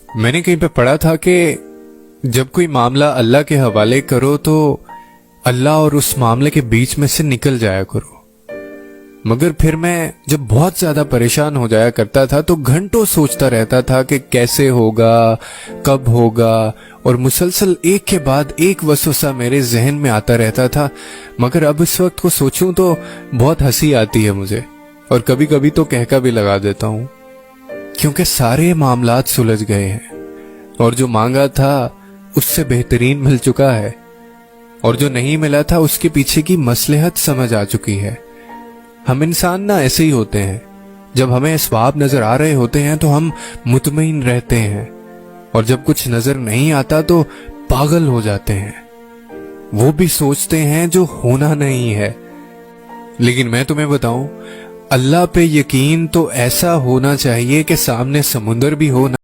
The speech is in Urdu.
میں نے کہیں پہ پڑھا تھا کہ جب کوئی معاملہ اللہ کے حوالے کرو تو اللہ اور اس معاملے کے بیچ میں سے نکل جایا کرو، مگر پھر میں جب بہت زیادہ پریشان ہو جایا کرتا تھا تو گھنٹوں سوچتا رہتا تھا کہ کیسے ہوگا، کب ہوگا، اور مسلسل ایک کے بعد ایک وسوسہ میرے ذہن میں آتا رہتا تھا۔ مگر اب اس وقت کو سوچوں تو بہت ہنسی آتی ہے مجھے، اور کبھی کبھی تو کہکا بھی لگا دیتا ہوں، کیونکہ سارے معاملات سلجھ گئے ہیں، اور جو مانگا تھا اس سے بہترین مل چکا ہے، اور جو نہیں ملا تھا اس کے پیچھے کی مصلحت سمجھ آ چکی ہے۔ ہم انسان نہ ایسے ہی ہوتے ہیں، جب ہمیں اسباب نظر آ رہے ہوتے ہیں تو ہم مطمئن رہتے ہیں، اور جب کچھ نظر نہیں آتا تو پاگل ہو جاتے ہیں، وہ بھی سوچتے ہیں جو ہونا نہیں ہے۔ لیکن میں تمہیں بتاؤں، اللہ پہ یقین تو ایسا ہونا چاہیے کہ سامنے سمندر بھی ہو